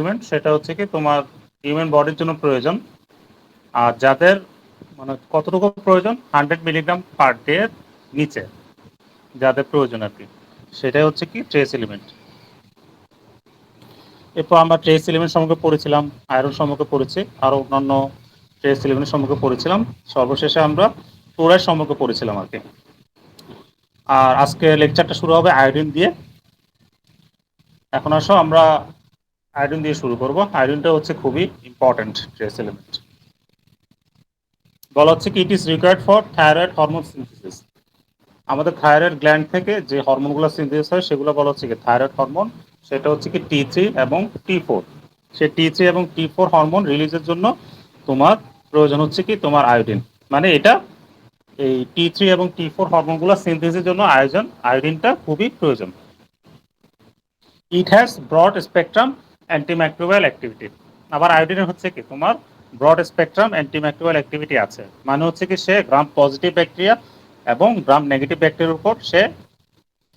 Element সেটা হচ্ছে কি তোমার হিউম্যান বডির জন্য প্রয়োজন, আর যাদের মানে কতটুকু প্রয়োজন 100 মিলিগ্রাম পার ডে এর নিচে যাদের প্রয়োজন আর কি, সেটাই হচ্ছে কি ট্রেস এলিমেন্ট। এরপর আমরা ট্রেস এলিমেন্ট সম্পর্কে পড়েছিলাম, আয়রন সম্পর্কে পড়েছি, আরও অন্যান্য ট্রেস এলিমেন্ট সম্পর্কে পড়েছিলাম, সর্বশেষে আমরা ক্লোরাইড সম্পর্কে পড়েছিলাম আর কি। আর আজকে লেকচারটা শুরু হবে আয়োডিন দিয়ে। এখন আসো আমরা আয়োডিন দিয়ে শুরু করব। আয়োডিনটা হচ্ছে খুবই ইম্পর্টেন্ট ট্রেস এলিমেন্ট। বলা হচ্ছে কি it is required for thyroid hormone synthesis. আমাদের থাইরয়েড গ্ল্যান্ড থেকে যে হরমোনগুলো সিনথেসিস হয় সেগুলো বলা হচ্ছে কি থাইরয়েড হরমোন। সেটা হচ্ছে কি T3 এবং T4। সেই T3 এবং T4 হরমোন রিলিজের জন্য তোমার প্রয়োজন হচ্ছে কি তোমার আয়োডিন। মানে এটা এই T3 এবং T4 হরমোনগুলো সিনথেসিসের জন্য আয়োডিনটা খুবই প্রয়োজন। It has broad spectrum antimicrobial activity. আবার আয়োডিনের হচ্ছে কি তোমার ব্রড স্পেকট্রাম অ্যান্টিমাইক্রোবিয়াল অ্যাক্টিভিটি আছে, মানে হচ্ছে কি সে গ্রাম পজিটিভ ব্যাকটেরিয়া এবং গ্রাম নেগেটিভ ব্যাকটেরিয়ার উপর সে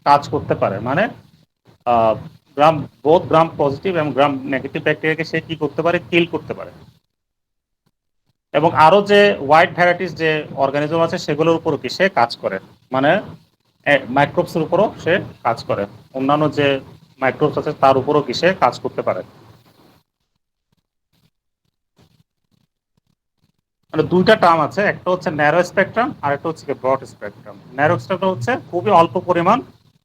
কাজ করতে পারে। মানে গ্রাম বোথ গ্রাম পজিটিভ এবং গ্রাম নেগেটিভ ব্যাকটেরিয়াকে সে কি করতে পারে, কিল করতে পারে। এবং আরো যে ওয়াইড ভ্যারাইটিস যে অর্গানিজম আছে সেগুলোর উপরও কি সে কাজ করে, মানে মাইক্রোবসের উপরও সে কাজ করে, অন্যান্য যে মাইক্রোবস আছে তার উপরও কি সে কাজ করতে পারে। মানে দুইটা টার্ম আছে, একটা হচ্ছে ন্যারো স্পেকট্রাম আর একটা হচ্ছে ব্রড স্পেকট্রাম। ন্যারো স্পেকট্রাম হচ্ছে খুবই অল্প পরিমাণ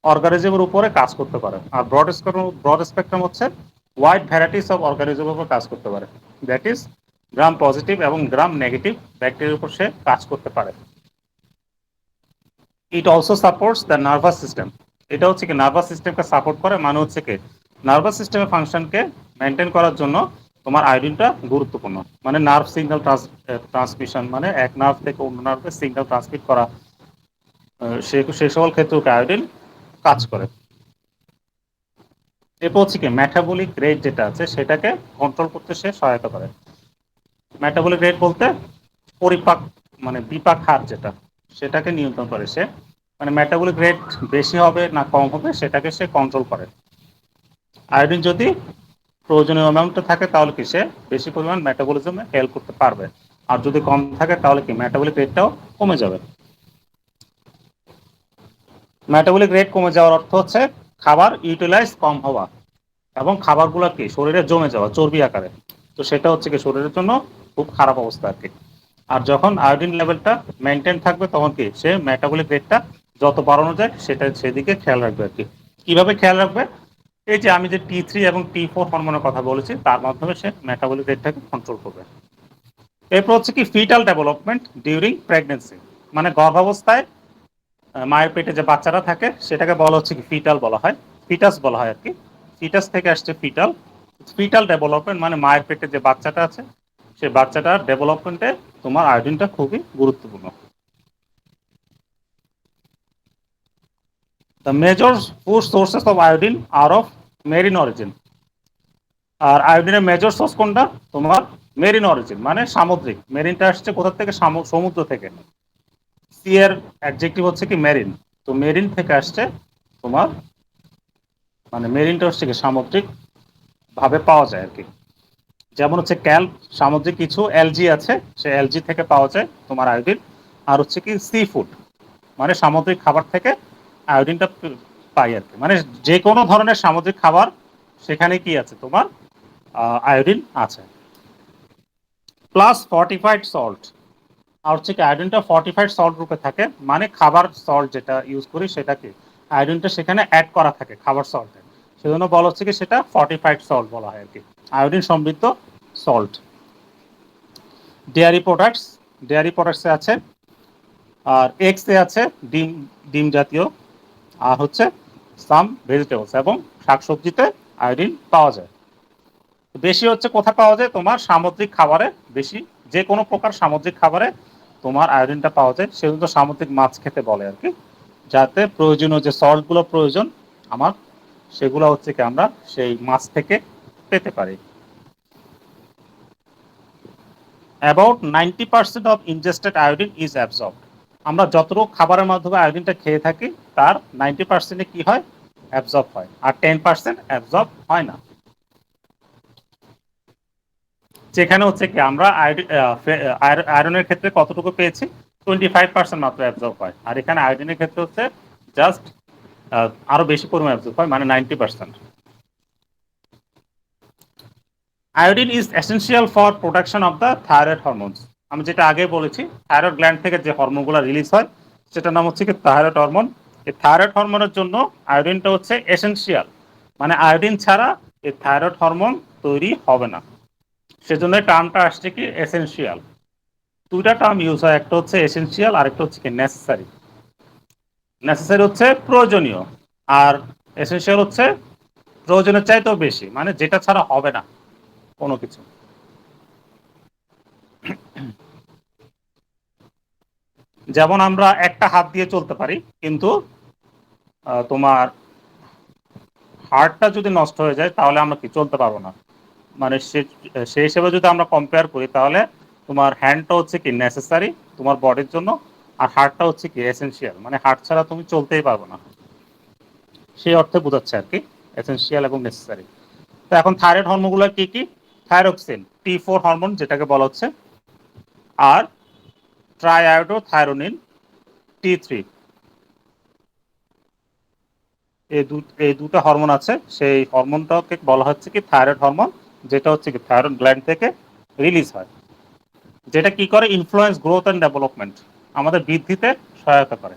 অর্গানিজমের উপরে কাজ করতে পারে, আর ব্রড স্পেকট্রাম হচ্ছে ওয়াইড ভ্যারাইটিস অফ অর্গানিজমের উপর কাজ করতে পারে। দ্যাট ইজ গ্রাম পজিটিভ এবং গ্রাম নেগেটিভ ব্যাকটেরিয়ার উপর সে কাজ করতে পারে। It also supports the nervous system. এটা হচ্ছে কি নার্ভাস সিস্টেমকে সাপোর্ট করে, মানে হচ্ছে কি নার্ভাস সিস্টেমের ফাংশনকে মেনটেন করার জন্য তোমার আয়োডিনটা গুরুত্বপূর্ণ। মানে নার্ভ সিগন্যাল ট্রান্সমিশন, মানে এক নার্ভ থেকে অন্য নার্ভে সিগন্যাল ট্রান্সমিট করা, সে সকল ক্ষেত্রে আয়োডিন কাজ করে। এরপর হচ্ছে কি মেটাবলিক রেট যেটা আছে সেটাকে কন্ট্রোল করতে সে সহায়তা করে। মেটাবলিক রেট বলতে পরিপাক মানে বিপাক হার যেটা, সেটাকে নিয়ন্ত্রণ করে সে। মানে মেটাবলিক রেট বেশি হবে না কম হবে সেটাকে সে কন্ট্রোল করে। আয়োডিন যদি প্রয়োজনীয় অ্যামাউন্টে থাকে তাহলে কি সে বেশি পরিমাণ মেটাবলিজমে হেল্প করতে পারবে, আর যদি কম থাকে তাহলে কি মেটাবলিক রেটটাও কমে যাবে। মেটাবলিক রেট কমে যাওয়ার অর্থ হচ্ছে খাবার ইউটিলাইজ কম হওয়া এবং খাবারগুলো কি শরীরে জমে যাওয়া চর্বি আকারে। তো সেটা হচ্ছে কি শরীরের জন্য খুব খারাপ অবস্থা আর কি। আর যখন আয়োডিন লেভেলটা মেনটেন থাকবে তখন কি সে মেটাবলিক রেটটা যত বাড়ানো যায় সেটা সেদিকে খেয়াল রাখবে আর কি। কিভাবে খেয়াল রাখবে, এই যে আমি যে T3 এবং T4 হরমোনের কথা বলেছি তার মাধ্যমে সে মেটাবলিক রেটটাকে কন্ট্রোল করবে। এরপর হচ্ছে কি ফিটাল ডেভেলপমেন্ট ডিউরিং প্রেগনেন্সি। মানে গর্ভাবস্থায় মায়ের পেটে যে বাচ্চারা থাকে সেটাকে বলা হচ্ছে কি ফিটাল বলা হয়, ফিটাস বলা হয় আর কি। ফিটাস থেকে আসছে ফিটাল। ফিটাল ডেভেলপমেন্ট মানে মায়ের পেটে যে বাচ্চাটা আছে সেই বাচ্চাটার ডেভেলপমেন্টে তোমার আয়োডিনটা খুবই গুরুত্বপূর্ণ। The major food sources of iodine আর অফ মেরিন অরিজিন। আর আয়োডিনের মেজর সোর্স কোনটা তোমার মেরিন অরিজিন, মানে সামুদ্রিক। মেরিনটা আসছে কোথা থেকে, সমুদ্র থেকে। সি এর অ্যাডজেক্টিভ হচ্ছে কি মেরিন, তো মেরিন থেকে আসছে তোমার, মানে মেরিনটা হচ্ছে কি সামুদ্রিক ভাবে পাওয়া যায় আর কি। যেমন হচ্ছে ক্যাল্প, সামুদ্রিক কিছু এলজি আছে, সে এলজি থেকে পাওয়া যায় তোমার আয়োডিন। আর হচ্ছে কি সি ফুড, মানে সামুদ্রিক খাবার থেকে আয়োডিনটা পাই আর কি। মানে যে কোনো ধরনের সামুদ্রিক খাবার সেখানে কি আছে তোমার আয়োডিন আছে। প্লাস ফর্টিফাইড সল্ট, আর হচ্ছে কি আয়োডিনটা ফর্টিফাইড সল্ট রূপে থাকে, মানে খাবার সল্ট যেটা ইউজ করি সেটাকে আয়োডিনটা সেখানে অ্যাড করা থাকে খাবার সল্টে, সেজন্য বলা হচ্ছে কি সেটা ফর্টিফাইড সল্ট বলা হয় আর কি, আয়োডিন সমৃদ্ধ সল্ট। ডেয়ারি প্রোডাক্টস, ডেয়ারি প্রোডাক্টসে আছে, আর এগসে আছে ডিম, ডিম জাতীয়, আর হচ্ছে সাম ভেজিটেবলস এবং শাকসবজিতে আয়োডিন পাওয়া যায়। বেশি হচ্ছে কোথায় পাওয়া যায় তোমার সামুদ্রিক খাবারে, বেশি যে কোনো প্রকার সামুদ্রিক খাবারে তোমার আয়োডিনটা পাওয়া যায়, সেজন্য সামুদ্রিক মাছ খেতে বলে আর কি, যাতে প্রয়োজনীয় যে সল্টগুলো প্রয়োজন আমার সেগুলো হচ্ছে কি আমরা সেই মাছ থেকে পেতে পারি। About 90% of ingested iodine is absorbed. আমরা যতটুকু খাবারের মাধ্যমে আয়োডিনটা খেয়ে থাকি তার 90% কি হয়, অ্যাবজর্ব হয়, আর 10% অ্যাবজর্ব হয় না। যেখানে হচ্ছে কি আমরা আয়রনের ক্ষেত্রে কতটুকু পেয়েছি 25% মাত্র অ্যাবজর্ব হয়, আর এখানে আয়োডিনের ক্ষেত্রে হচ্ছে জাস্ট আরো বেশি পরিমাণ অ্যাবজর্ব হয়, মানে 90%। Iodine is essential for production of the thyroid hormones. আমি যেটা আগে বলেছি, থাইরয়েড গ্ল্যান্ড থেকে যে হরমোনগুলো রিলিজ হয় সেটার নাম হচ্ছে কি থাইরয়েড হরমোন। এই থাইরয়েড হরমোনের জন্য আয়োডিনটা হচ্ছে এসেনশিয়াল, মানে আয়োডিন ছাড়া এই থাইরয়েড হরমোন তৈরি হবে না। সেজন্য টার্মটা আসছে কি এসেনশিয়াল। দুইটা টার্ম ইউজ হয়, একটা হচ্ছে এসেনশিয়াল আর একটা হচ্ছে কি নেসেসারি। নেসেসারি হচ্ছে প্রয়োজনীয়, আর এসেনশিয়াল হচ্ছে প্রয়োজনের চাইতেও বেশি, মানে যেটা ছাড়া হবে না কোনো কিছু। যেমন আমরা একটা হাত দিয়ে চলতে পারি, কিন্তু তোমার হার্টটা যদি নষ্ট হয়ে যায় তাহলে আমরা কি চলতে পারবো না। মানে সেই হিসেবে যদি আমরা কম্পেয়ার করি তাহলে তোমার হ্যান্ডটা হচ্ছে কি নেসেসারি তোমার বডির জন্য, আর হার্টটা হচ্ছে কি এসেনশিয়াল, মানে হার্ট ছাড়া তুমি চলতেই পারবে না। সেই অর্থে বোঝাচ্ছে আর কি এসেনশিয়াল এবং নেসেসারি। তো এখন থাইরয়েড হরমোনগুলো কি কি? থাইরক্সিন, T4 হরমোন যেটাকে বলা হচ্ছে, আর ট্রাইআয়োডোথাইরোনিন, T3। এই দুটো হরমোন আছে, সেই হরমোনটাকে বলা হচ্ছে কি থাইরয়েড হরমোন, যেটা হচ্ছে কি থাইরয়েড গ্ল্যান্ড থেকে রিলিজ হয়, যেটা কি করে ইনফ্লুয়েন্স গ্রোথ এন্ড ডেভেলপমেন্ট, আমাদের বৃদ্ধিতে সহায়তা করে।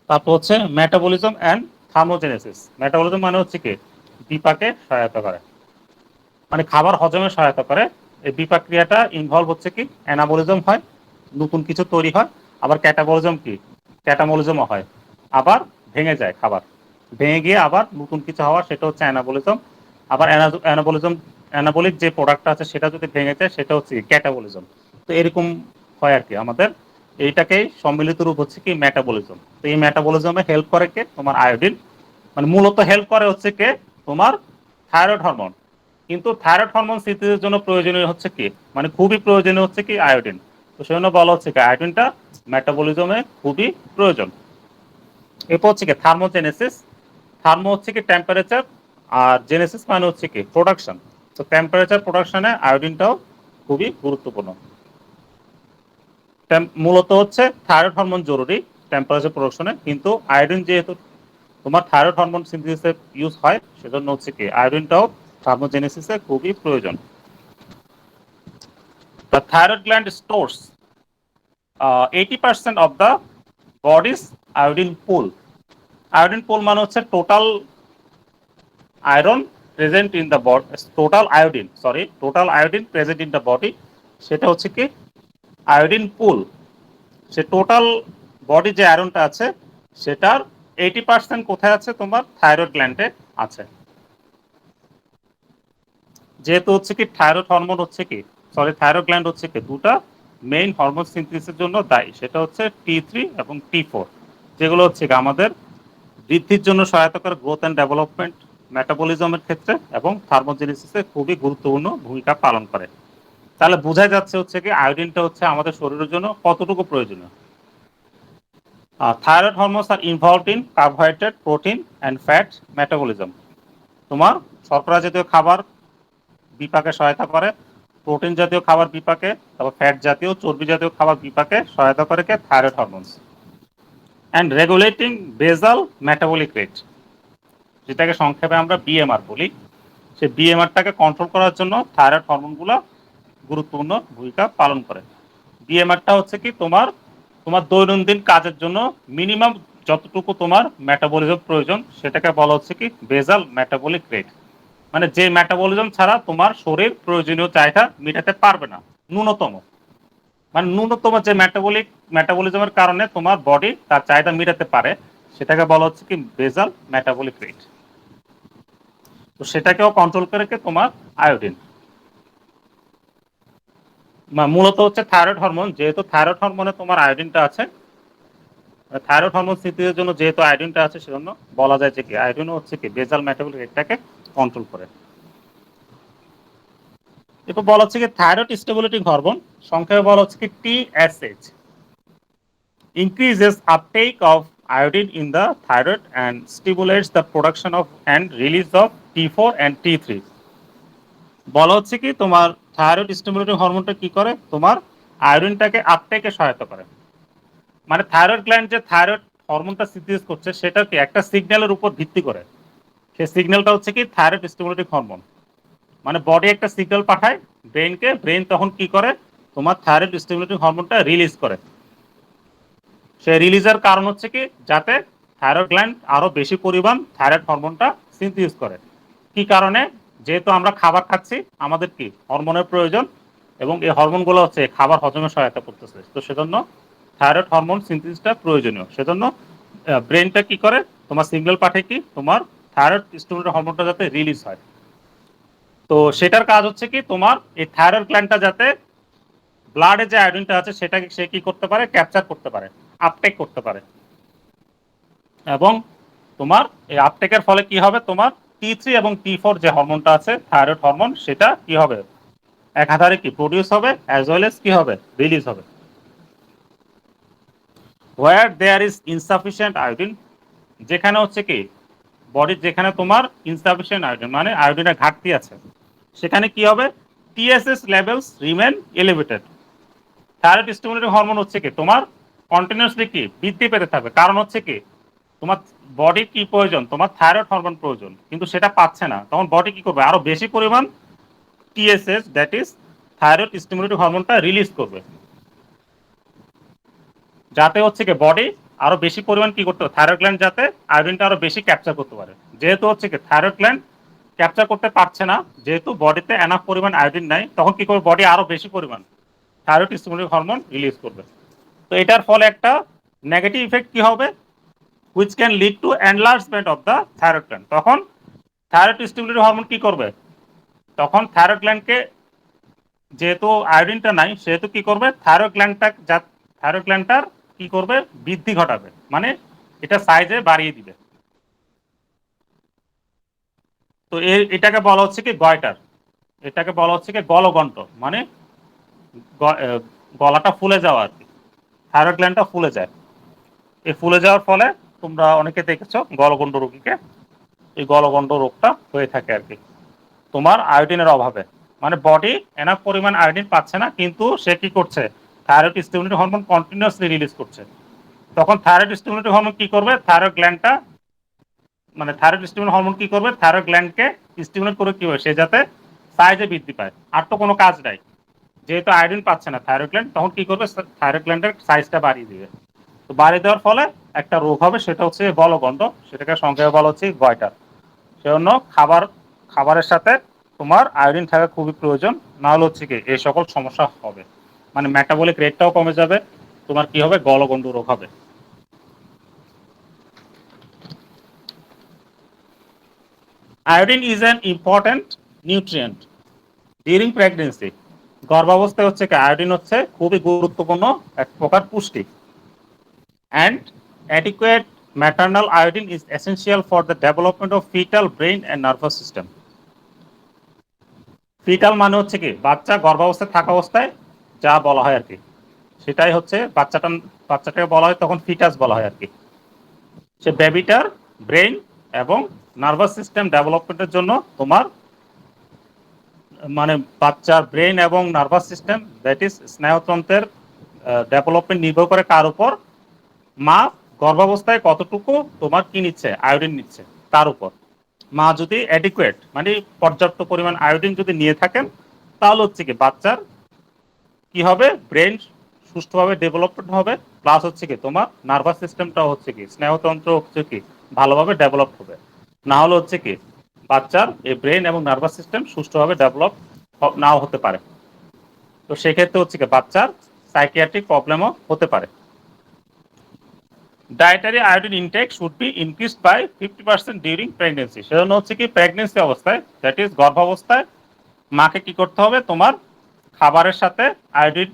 তারপর হচ্ছে মেটাবলিজম অ্যান্ড থার্মোজেনেসিস। মেটাবলিজম মানে হচ্ছে কি বিপাকে সহায়তা করে, মানে খাবার হজমে সহায়তা করে। এই বিপাক ক্রিয়াটা ইনভলভ হচ্ছে কি অ্যানাবলিজম হয়, নতুন কিছু তৈরি হয়, আবার ক্যাটাবলিজম কি ক্যাটামলিজমও হয়, আবার ভেঙে যায় খাবার, ভেঙে গিয়ে আবার নতুন কিছু হওয়া, সেটা হচ্ছে অ্যানাবলিজম। আবার অ্যানাবলিজম অ্যানাবলিক যে প্রোডাক্টটা আছে সেটা যদি ভেঙে যায় সেটা হচ্ছে ক্যাটাবলিজম। তো এরকম হয় আর কি আমাদের, এইটাকেই সম্মিলিত রূপ হচ্ছে কি মেটাবলিজম। তো এই মেটাবলিজমে হেল্প করে কে তোমার আয়োডিন, মানে মূলত হেল্প করে হচ্ছে কে তোমার থাইরয়েড হরমোন। কিন্তু থাইরয়েড হরমোন সিনথেসিসের জন্য প্রয়োজনীয় হচ্ছে কি, মানে খুবই প্রয়োজনীয় হচ্ছে কি আয়োডিন। তো সেজন্য বলা হচ্ছে কি আয়োডিনটা মেটাবলিজমে খুবই প্রয়োজন। এরপর হচ্ছে কি থার্মোজেনেসিস। থার্মো হচ্ছে কি টেম্পারেচার, আর জেনেসিস মানে হচ্ছে কি প্রোডাকশন। তো টেম্পারেচার প্রোডাকশনে আয়োডিনটাও খুবই গুরুত্বপূর্ণ। মূলত হচ্ছে থাইরয়েড হরমোন জরুরি টেম্পারেচার প্রোডাকশনে, কিন্তু আয়োডিন যেহেতু তোমার থাইরয়েড হরমোন সিনথেসিসে ইউজ হয় সেজন্য হচ্ছে কি আয়োডিনটাও থার্মোজেনেসিসে খুবই প্রয়োজন। The thyroid gland stores 80% of the body's iodine pool. Iodine pool মানে হচ্ছে total iron present in the body, total iodine present in the body, সেটা হচ্ছে কি আয়োডিন পুল। সে টোটাল বডি যে আয়রনটা আছে সেটার 80% কোথায় আছে? তোমার থাইরয়েড গ্ল্যান্ডে আছে। যেহেতু হচ্ছে কি থাইরয়েড হরমোন হচ্ছে কি থাইরয়েড গ্ল্যান্ড হচ্ছে কি দুটা মেইন হরমোন সিনথেসিসের জন্য দায়ী, সেটা হচ্ছে T3 এবং T4, যেগুলো হচ্ছে কি আমাদের বৃদ্ধির জন্য সহায়তা করে, গ্রোথ অ্যান্ড ডেভেলপমেন্ট, মেটাবলিজমের ক্ষেত্রে এবং থার্মোজেনেসিসে খুবই গুরুত্বপূর্ণ ভূমিকা পালন করে। তাহলে বোঝাই যাচ্ছে হচ্ছে কি আয়োডিনটা হচ্ছে আমাদের শরীরের জন্য কতটুকু প্রয়োজনীয়। Thyroid hormones R involved in carbohydrate, protein and fat metabolism. তোমার শর্করা জাতীয় খাবার বিপাকে সহায়তা করে, প্রোটিন জাতীয় খাবার বিপাকে, তারপর ফ্যাট জাতীয় চর্বি জাতীয় খাবার বিপাকে সহায়তা করে কে থাইরয়েড হরমোনস। অ্যান্ড রেগুলেটিং বেজাল মেটাবলিক রেট, যেটাকে সংক্ষেপে আমরা বিএমআর বলি, সেই বিএমআরটাকে কন্ট্রোল করার জন্য থাইরয়েড হরমোনগুলো গুরুত্বপূর্ণ ভূমিকা পালন করে। বিএমআরটা হচ্ছে কি তোমার তোমার দৈনন্দিন কাজের জন্য মিনিমাম যতটুকু তোমার মেটাবলিজম প্রয়োজন সেটাকে বলা হচ্ছে কি বেজাল মেটাবলিক রেট, মানে যে মেটাবলিজম ছাড়া তোমার শরীর প্রয়োজনীয় চাহিদা মেটাতে পারবে না, ন্যূনতম, মানে ন্যূনতম যে মেটাবলিজমের কারণে তোমার বডি তার চাহিদা মেটাতে পারে, সেটাকে বলা হচ্ছে কি বেজাল মেটাবলিক রেট। তো সেটাকেও কন্ট্রোল করে কে তোমার আয়োডিন। মূলত হচ্ছে থাইরয়েড হরমোন, যেহেতু থাইরয়েড হরমোনে তোমার আয়োডিনটা আছে, থাইরয়েড হরমোন সিনথেসিসের জন্য যেহেতু আয়োডিনটা আছে সেজন্য বলা যায় যে কি আয়োডিন হচ্ছে কি বেজাল মেটাবলিক রেটটাকে কন্ট্রোল করে। এরপর বলা হচ্ছে কি থাইরয়েড স্টেবিলিটিং হরমোন, সংক্ষেপে বলা হচ্ছে কি TSH, increases uptake of iodine in the thyroid and stimulates the production of and release of T4 and T3. বলা হচ্ছে কি তোমার থাইরয়েড স্টিমুলেটিং হরমোনটা কি করে, তোমার আয়োডিনটাকে আপটেকে সহায়তা করে। মানে থাইরয়েড গ্ল্যান্ড যে থাইরয়েড হরমোনটা সিনথেসিস করছে সেটা কি একটা সিগন্যালের উপর ভিত্তি করে। সেই সিগন্যালটা হচ্ছে কি থাইরয়েড স্টিমুলেটিং হরমোন। মানে বডি একটা সিগন্যাল পাঠায় ব্রেনকে, ব্রেন তখন কি করে তোমার থাইরয়েড স্টিমুলেটিং হরমোনটা রিলিজ করে। সে রিলিজের কারণ হচ্ছে কি যাতে থাইরয়েড গ্ল্যান্ড আরো বেশি পরিমাণ থাইরয়েড হরমোনটা সিনথেসিস করে। কি কারণে, যেহেতু আমরা খাবার খাচ্ছি আমাদের কি হরমোনের প্রয়োজন, এবং এই হরমোনগুলো হচ্ছে খাবার হজমে সহায়তা করতেছে, তো সেজন্য থাইরয়েড হরমোন সিনথেসিসটা প্রয়োজনীয়। সেজন্য ব্রেনটা কি করে তোমার সিগন্যাল পাঠায় কি তোমার থাইরয়েড স্টিমুলেটিং হরমোনটা যাতে রিলিজ হয়। তো সেটার কাজ হচ্ছে কি তোমার এই থাইরয়েড গ্ল্যান্ডটা যাতে ব্লাডে যে আয়োডিনটা আছে সেটাকে সে কি করতে পারে, ক্যাপচার করতে পারে, আপটেক করতে পারে। এবং তোমার এই আপটেকের ফলে কি হবে, তোমার T3 এবং T4 যে হরমোনটা আছে থাইরয়েড হরমোন সেটা কি হবে একাধারে কি প্রডিউস হবে অ্যাজ ওয়েল এজ কি হবে রিলিজ হবে। হোয়ার দেয়ার ইজ ইনসাফিসিয়েন্ট আয়োডিন, যেখানে হচ্ছে কি বডির যেখানে তোমার ইনসাফিসিয়েন্ট আয়োডিন মানে আয়োডিনের ঘাটতি আছে, সেখানে কি হবে TSS levels remain elevated. Thyroid stimulating hormone হচ্ছে কি তোমার কন্টিনিউয়াসলি কি বৃদ্ধি পেতে থাকবে, কারণ হচ্ছে কি তোমার বডি কি প্রয়োজন, তোমার থাইরয়েড হরমোন প্রয়োজন, কিন্তু সেটা পাচ্ছে না, তখন বডি কি করবে আরো বেশি পরিমাণ TSS that is thyroid stimulating হরমোনটা রিলিজ করবে, যাতে হচ্ছে কি বডি আরো বেশি পরিমাণ কি করতে পারে থাইরয়েড গ্ল্যান্ড যাতে আয়োডিনটা আরো বেশি ক্যাপচার করতে পারে। যেহেতু হচ্ছে কি থাইরয়েড গ্ল্যান্ড ক্যাপচার করতে পারছে না, যেহেতু বডিতে এনাফ পরিমাণ আয়োডিন নাই, তখন কি করবে বডি আরো বেশি পরিমাণ থাইরয়েড স্টিমুলেটিং হরমোন রিলিজ করবে। তো এটার ফলে একটা নেগেটিভ ইফেক্ট কি হবে, which can lead to enlargement of the thyroid gland. তখন থাইরয়েড স্টিমুলেটিং হরমোন কি করবে, তখন থাইরয়েড গ্ল্যান্ডকে যেহেতু আয়োডিনটা নাই সেহেতু কি করবে থাইরয়েড গ্ল্যান্ডটার কি করবে বৃদ্ধি ঘটাবে, মানে এটা সাইজে বাড়িয়ে দিবে। তো এটাকে বলা হচ্ছে কি গয়টার, এটাকে বলা হচ্ছে কি গলগণ্ড, মানে গলাটা ফুলে যাওয়া আর কি, থাইরয়েড গ্ল্যান্ডটা ফুলে যায়। এই ফুলে যাওয়ার ফলে তোমরা অনেকে দেখেছো গলগণ্ড রোগীকে, এই গলগণ্ড রোগটা হয়ে থাকে আর কি তোমার আয়োডিনের অভাবে। মানে বডি এনাফ পরিমাণ আয়োডিন পাচ্ছে না, কিন্তু সে কি করছে thyroid stimulating hormone continuously release করছে। তখন থাইরয়েড স্টিমুলেটিং হরমোন কি করবে, থাইরয়েড গ্ল্যান্ডটা মানে থাইরয়েড স্টিমুলেটিং হরমোন কি করবে থাইরয়েড গ্ল্যান্ডকে স্টিমুলেট করে কি হবে সে যাতে সাইজে বৃদ্ধি পায়, আর তো কোনো কাজ নাই। যেহেতু আয়োডিন পাচ্ছে না থাইরয়েড গ্ল্যান্ড, তখন কি করবে থাইরয়েড গ্ল্যান্ডের সাইজটা বাড়িয়ে দিবে। তো বাড়িয়ে দেওয়ার ফলে একটা রোগ হবে, সেটা হচ্ছে গলগণ্ড, সেটাকে সংক্ষেপে বলা হচ্ছে গয়টার। সেজন্য খাবারের সাথে তোমার আয়োডিন থাকা খুবই প্রয়োজন, না হলে হচ্ছে কি এই সকল সমস্যা হবে, মানে মেটাবলিক রেটটাও কমে যাবে, তোমার কি হবে গলগণ্ড রোগ হবে। Iodine is an important nutrient during pregnancy. গর্ভাবস্থায় হচ্ছে কি আয়োডিন হচ্ছে খুবই গুরুত্বপূর্ণ এক প্রকার পুষ্টি। And adequate maternal iodine is essential for the development of fetal brain and nervous system. Fetal মানে হচ্ছে কি বাচ্চা গর্ভাবস্থায় থাকা অবস্থায় যা বলা হয় আর কি, সেটাই হচ্ছে বাচ্চাটাকে বলা হয় তখন ফিটাস বলা হয় আর কি। সে বেবিটার ব্রেইন এবং নার্ভাস সিস্টেম ডেভেলপমেন্টের জন্য তোমার মানে বাচ্চার ব্রেইন এবং নার্ভাস সিস্টেম দ্যাট ইজ স্নায়ুতন্ত্রের ডেভেলপমেন্ট নির্ভর করে কার উপর, মা গর্ভাবস্থায় কতটুকু তোমার কি নিচ্ছে আয়োডিন নিচ্ছে তার উপর। মা যদি অ্যাডিকুয়েট মানে পর্যাপ্ত পরিমাণ আয়োডিন যদি নিয়ে থাকেন, তাহলে হচ্ছে কি বাচ্চার কি হবে ব্রেন সুষ্ঠুভাবে ডেভেলপমেন্ট হবে, প্লাস হচ্ছে কি তোমার নার্ভাস সিস্টেমটাও হচ্ছে কি স্নায়ুতন্ত্র হচ্ছে কি ভালোভাবে ডেভেলপ হবে। না হলে হচ্ছে কি বাচ্চার এই ব্রেন এবং নার্ভাস সিস্টেম সুষ্ঠুভাবে ডেভেলপ নাও হতে পারে। তো সেক্ষেত্রে হচ্ছে কি বাচ্চার সাইকিয়াট্রিক প্রবলেমও হতে পারে। Dietary iodine intake should be increased by 50% during pregnancy. সেজন্য হচ্ছে কি প্রেগনেন্সি অবস্থায় দ্যাট ইজ গর্ভাবস্থায় মাকে কি করতে হবে তোমার খাবারের সাথে আয়োডিন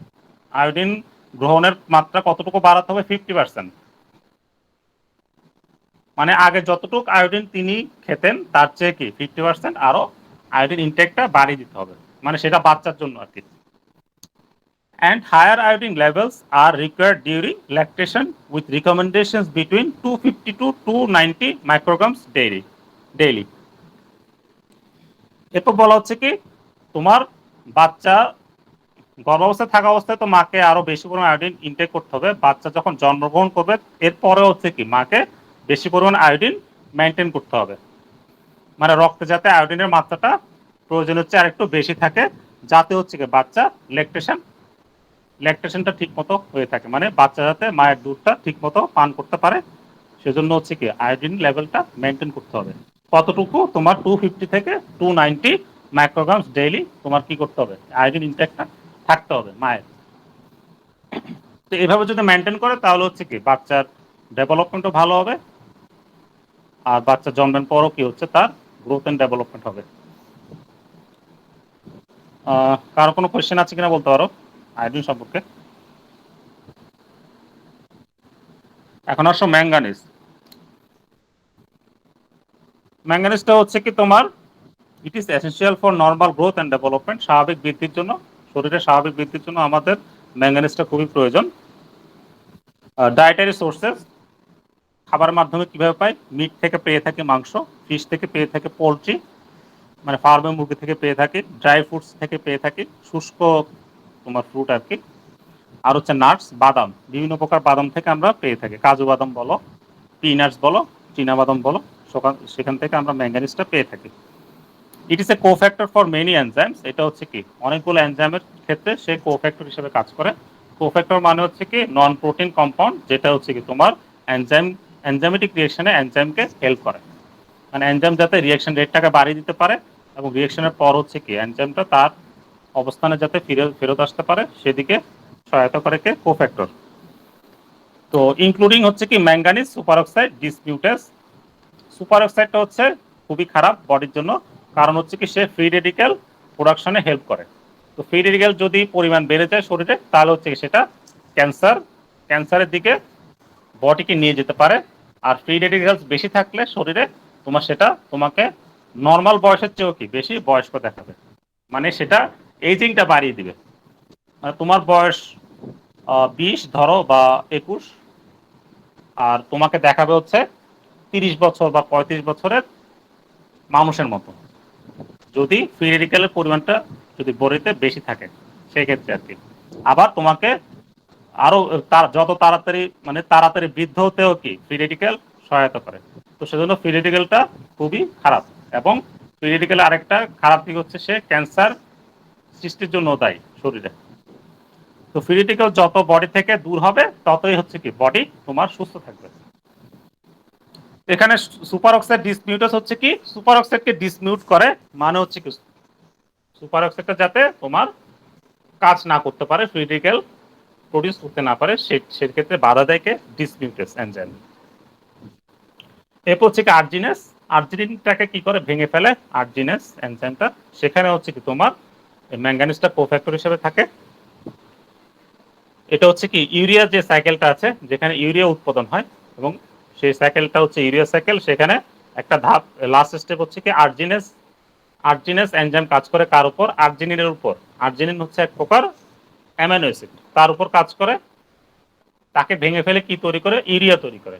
আয়োডিন গ্রহণের মাত্রা কতটুকু বাড়াতে হবে 50%। মানে আগে যতটুকু আয়োডিন তিনি খেতেন তার চেয়ে কি 50% আরো আয়োডিন ইনটেকটা বাড়িয়ে দিতে হবে, মানে সেটা বাচ্চার জন্য আর কি। And higher iodine levels are required during lactation with recommendations between 250 to 290 micrograms daily. এরপর বলা হচ্ছে কি তোমার বাচ্চা গর্ভাবস্থায় থাকা অবস্থায় তো মাকে আরো বেশি পরিমাণ আয়োডিন ইনটেক করতে হবে। বাচ্চা যখন জন্মগ্রহণ করবে এরপরে হচ্ছে কি মাকে বেশি পরিমাণ আয়োডিন মেনটেন করতে হবে, মানে রক্তে যাতে আয়োডিনের মাত্রাটা প্রয়োজনের চেয়ে আরেকটু বেশি থাকে, যাতে হচ্ছে কি বাচ্চা ল্যাকটেশনটা ঠিক মতো হয়ে থাকে, মানে বাচ্চা যাতে মায়ের দুধটা ঠিক মতো পান করতে পারে। সেজন্য হচ্ছে কি আয়োডিন লেভেলটা মেনটেন করতে হবে। কতটুকু? তোমার 250 থেকে 290 মাইক্রোগ্রামস ডেইলি তোমার কি করতে হবে, আয়োডিন ইনটেকটা থাকতে হবে মায়ের। তো এইভাবে যদি মেনটেন করে তাহলে হচ্ছে কি বাচ্চার ডেভেলপমেন্টও ভালো হবে, আর বাচ্চা জন্মের পরও কি হচ্ছে তার গ্রোথ এন্ড ডেভেলপমেন্ট হবে। কারো কোনো কোয়েশ্চেন আছে কিনা বলতে পারো আয়োডিন সম্পর্কে। এখন আসো ম্যাঙ্গানিজ। ম্যাঙ্গানিজটা হচ্ছে কি তোমার ইট is essential for normal growth and development. স্বাভাবিক বৃদ্ধির জন্য, শরীরের স্বাভাবিক বৃদ্ধির জন্য আমাদের ম্যাঙ্গানিজটা খুবই প্রয়োজন। ডায়েটারি সোর্সেস, খাবারের মাধ্যমে কিভাবে পাই? মিট থেকে পেয়ে থাকি মাংস, ফিশ থেকে পেয়ে থাকি পোলট্রি, মানে ফার্মে মুরগি থেকে পেয়ে থাকি, ড্রাই ফ্রুটস থেকে পেয়ে থাকি, শুষ্ক তোমার ফ্রুট আর কি, আর হচ্ছে নাটস, বাদাম, বিভিন্ন প্রকার বাদাম থেকে আমরা পেয়ে থাকি, কাজু বাদাম বলো, পিনাটস বলো, চীনা বাদাম বলো, সেখান থেকে আমরা ম্যাঙ্গানিজটা পেয়ে থাকি। ইট ইস এ কোফ্যাক্টর ফর মেনি এনজাইমস। এটা হচ্ছে কি অনেকগুলো এনজাইমের ক্ষেত্রে সে কোফ্যাক্টর হিসেবে কাজ করে। কোফ্যাক্টর মানে হচ্ছে কি নন প্রোটিন কম্পাউন্ড, যেটা হচ্ছে কি তোমার এনজাইমেটিক রিয়েকশনে এনজাইমকে হেল্প করে, মানে এনজাইম যাতে রিয়েকশন রেটটাকে বাড়িয়ে দিতে পারে এবং রিয়েকশনের পর হচ্ছে কি এনজাইমটা তার অবস্থানে যাতে ফেরত আসতে পারে সেদিকে সহায়তা করে কে? কোফ্যাক্টর। তো ইনক্লুডিং হচ্ছে কি ম্যাঙ্গানিজ, সুপার অক্সাইড, ডিসমিউটেস। সুপার অক্সাইডটা হচ্ছে খুবই খারাপ বডির জন্য, কারণ হচ্ছে কি সে ফ্রি রেডিক্যাল প্রোডাকশনে হেল্প করে। তো ফ্রি রেডিক্যাল যদি পরিমাণ বেড়ে যায় শরীরে তাহলে হচ্ছে কি সেটা ক্যান্সারের দিকে বডিকে নিয়ে যেতে পারে। আর ফ্রি রেডিক্যালস বেশি থাকলে শরীরে তোমাকে নর্মাল বয়সের চেয়েও কি বেশি বয়স্ক দেখাবে, মানে সেটা এইজিংটা বাড়িয়ে দিবে। মানে তোমার বয়স 20 ধরো বা 21, আর তোমাকে দেখাবে হচ্ছে 30 বছর বা 35 বছরের মানুষের মতো, যদি ফ্রি রেডিক্যালের পরিমাণটা যদি বডিতে বেশি থাকে সেক্ষেত্রে আর কি। আবার তোমাকে আরো যত তাড়াতাড়ি বৃদ্ধ হতেও কি ফ্রি রেডিক্যাল সহায়তা করে। তো সেজন্য ফ্রি রেডিক্যালটা খুবই খারাপ, এবং ফ্রি রেডিক্যালের আরেকটা খারাপ দিক হচ্ছে সে ক্যান্সার সৃষ্টির জন্য দায়ী শরীরে। তো ফ্রি রেডিক্যাল যত বডি থেকে দূর হবে ততই হচ্ছে কি বডি তোমার সুস্থ থাকবে। এখানে সুপার অক্সাইড ডিসমিউটাস হচ্ছে কি সুপার অক্সাইডকে ডিসমিউট করে, মানে হচ্ছে কি সুপার অক্সাইডটা যাতে তোমার কাজ না করতে পারে, ফ্রি রেডিক্যাল প্রডিউস করতে না পারে, সেক্ষেত্রে বাধা দেয় কে? ডিসমিউটেস এনজাইম। এরপর হচ্ছে কি আর্জিনেস। আর্জিনিনটাকে কি করে? ভেঙে ফেলে আর্জিনেস এনজাইমটা। সেখানে হচ্ছে কি তোমার ম্যাঙ্গানিজটা কোফ্যাক্টর হিসেবে থাকে। এটা হচ্ছে কি ইউরিয়া যে সাইকেলটা আছে, যেখানে ইউরিয়া উৎপাদন হয় এবং সেই সাইকেলটা হচ্ছে ইউরিয়া সাইকেল। সেখানে একটা ধাপ, লাস্ট স্টেপ হচ্ছে কি আর্জিনেস এনজাইম কাজ করে কার উপর? আর্জিনিনের উপর। আর্জিনিন হচ্ছে এক প্রকার অ্যামাইনো অ্যাসিড, তার উপর কাজ করে, তাকে ভেঙে ফেলে কি তৈরি করে? ইউরিয়া তৈরি করে।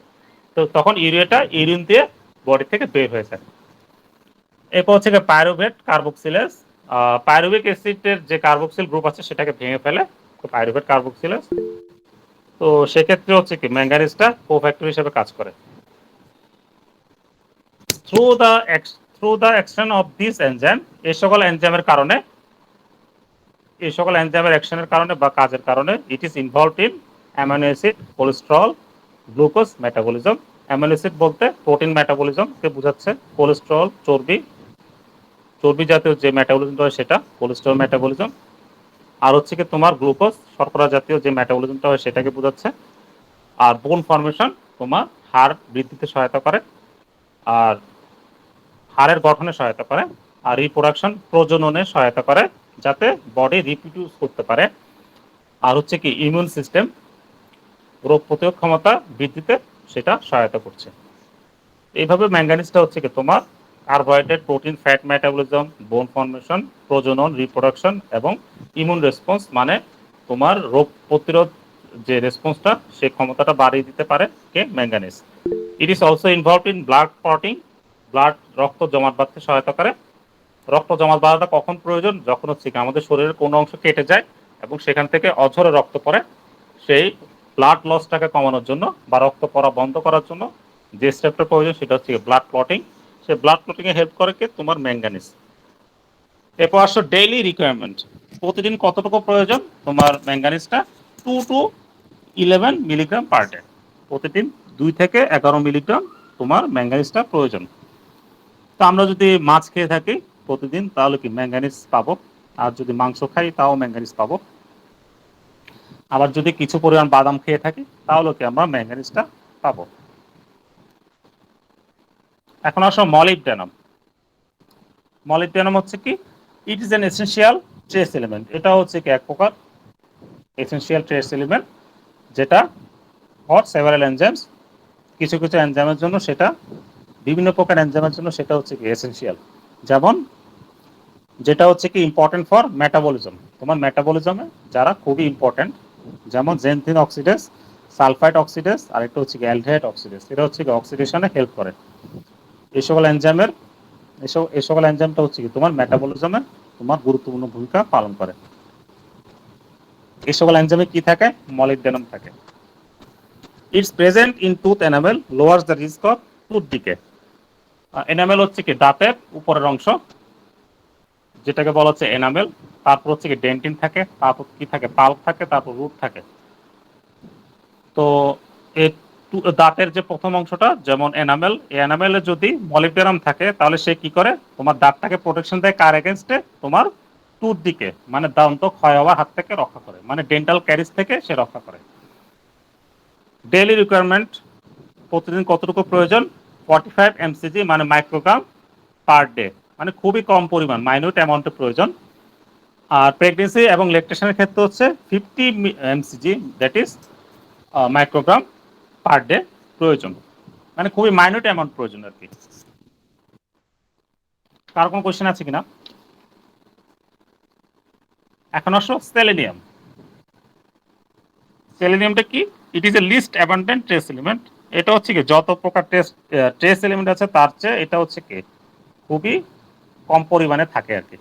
তো তখন ইউরিয়াটা ইউরিন দিয়ে বডি থেকে বের হয়ে যায়। এরপর হচ্ছে পাইরুভেট কার্বক্সিলেজ। পাইরুভিক অ্যাসিডের যে কার্বক্সিল গ্রুপ আছে সেটাকে ভেঙে ফেলে পাইরুভেট কার্বক্সিলেজ। তো সেক্ষেত্রে হচ্ছে কি ম্যাঙ্গানিজটা কোফ্যাক্টর হিসেবে কাজ করে। Through the action of this enzyme, এই সকল এনজাইমের অ্যাকশনের কারণে বা কাজের কারণে ইট is involved in amino acid, cholesterol, glucose metabolism. Amino acid বলতে প্রোটিন মেটাবলিজমকে বোঝাচ্ছে, কোলেস্টেরল চর্বি জাতীয় যে মেটাবলিজমটা হয় সেটা কোলেস্টেরল মেটাবলিজম, আর হচ্ছে কি তোমার গ্লুকোজ শর্করা জাতীয় যে মেটাবলিজমটা হয় সেটাকে বোঝাচ্ছে। আর বোন ফর্মেশন, তোমার হাড় বৃদ্ধিতে সহায়তা করে আর হাড়ের গঠনে সহায়তা করে, আর রিপ্রোডাকশন প্রজননে সহায়তা করে যাতে বডি রিপ্রোডিউস করতে পারে, আর হচ্ছে কি ইমিউন সিস্টেম রোগ প্রতিরোধ ক্ষমতা বৃদ্ধিতে সেটা সহায়তা করছে। এইভাবে ম্যাঙ্গানিজটা হচ্ছে কি তোমার কার্বোহাইড্রেট, প্রোটিন, ফ্যাট মেটাবলিজম, বোন ফর্মেশন, প্রজনন, রিপ্রোডাকশন এবং ইমিউন রেসপন্স, মানে তোমার রোগ প্রতিরোধ যে রেসপন্সটা সেই ক্ষমতাটা বাড়িয়ে দিতে পারে কে? Manganese. It is also involved in blood clotting, রক্ত জমাট বাঁধতে সহায়তা করে। রক্ত জমাট বাঁধাটা কখন প্রয়োজন? যখন হচ্ছে কি আমাদের শরীরের কোনো অংশ কেটে যায় এবং সেখান থেকে অঝরে রক্ত পড়ে, সেই ব্লাড লসটাকে কমানোর জন্য বা রক্ত পড়া বন্ধ করার জন্য যে স্টেপটা প্রয়োজন সেটা হচ্ছে ব্লাড ক্লটিং। সেই ব্লাড ক্লটিং এ হেল্প করে কি তোমার ম্যাঙ্গানিজ। এরপর আসো ডেইলি রিকোয়ারমেন্ট, প্রতিদিন কতটুকু প্রয়োজন তোমার ম্যাঙ্গানিজটা? 2 to 11 মিলিগ্রাম পার ডে, প্রতিদিন 2 থেকে 11 মিলিগ্রাম তোমার ম্যাঙ্গানিজটা প্রয়োজন। তো আমরা যদি মাছ খেয়ে থাকি প্রতিদিন তাহলে কি ম্যাঙ্গানিজ পাবো, আর যদি মাংস খাই তাও ম্যাঙ্গানিজ পাবো, আবার যদি কিছু পরিমাণ বাদাম খেয়ে থাকি তাহলে কি আমরা ম্যাঙ্গানিজটা পাবো। এখন আসো মলিবডেনাম। মলিবডেনাম হচ্ছে কি, it is an essential trace element. এটা হচ্ছে কি এক প্রকার এসেনশিয়াল ট্রেস এলিমেন্ট, যেটা ফর সেভারাল এনজাইমস, কিছু কিছু এনজাইমের জন্য সেটা, বিভিন্ন প্রকার এনজাইমের জন্য সেটা হচ্ছে কি এসেনশিয়াল। যেমন যেটা হচ্ছে কি ইম্পর্টেন্ট ফর মেটাবলিজম, তোমার মেটাবলিজমে যারা খুবই ইম্পর্টেন্ট, যেমন জেনথিন অক্সিডেজ, সালফাইড অক্সিডেজ, আর একটা হচ্ছে কি অ্যালডিহাইড অক্সিডেজ। এটা হচ্ছে কি অক্সিডেশনে হেল্প করে। এই সকল এনজাইমের এই সকল এনজাইমটা হচ্ছে কি তোমার মেটাবলিজমে তোমার গুরুত্বপূর্ণ ভূমিকা পালন করে। এই সকল এনজাইমে কি থাকে? মলিবডেনাম থাকে। It's present in tooth enamel, lowers the risk of tooth decay. Enamel হচ্ছে কি দাঁতের উপরের অংশ, যেটাকে বলা হচ্ছে এনামেল। তারপর হচ্ছে কি ডেন্টিন থাকে, তারপর কি থাকে? পাল্প থাকে, তারপর রুট থাকে। তো এই দাঁতের যে প্রথম অংশটা যেমন এনামেল, এই এনামেলে যদি মলিবডেনাম থাকে তাহলে সে কি করে? তোমার দাঁতটাকে প্রোটেকশন দেয় কার এগেনস্টে? তোমার টুথ দিকে, মানে দান্ত ক্ষয় হওয়ার হাত থেকে রক্ষা করে, মানে ডেন্টাল ক্যারিজ থেকে সে রক্ষা করে। ডেইলি রিকোয়ারমেন্ট, প্রতিদিন কতটুকু প্রয়োজন? 45 mcg মানে মাইক্রোগ্রাম পার ডে, মানে খুবই কম পরিমাণ, মাইনিউট অ্যামাউন্টের প্রয়োজন। আর প্রেগনেন্সি এবং ল্যাকটেশনের ক্ষেত্রে হচ্ছে 50 mcg, that is microgram per day প্রয়োজন, মানে খুবই মাইনিউট অ্যামাউন্ট প্রয়োজন আর কি। কার কোনো কোয়েশ্চেন আছে কিনা? এখন আসো সেলেনিয়াম। সেলেনিয়ামটা কি? It is a least abundant trace element. এটা হচ্ছে কি যত প্রকার ট্রেস এলিমেন্ট আছে তার চেয়ে এটা হচ্ছে কি খুবই কম পরিমাণে থাকে আর কি,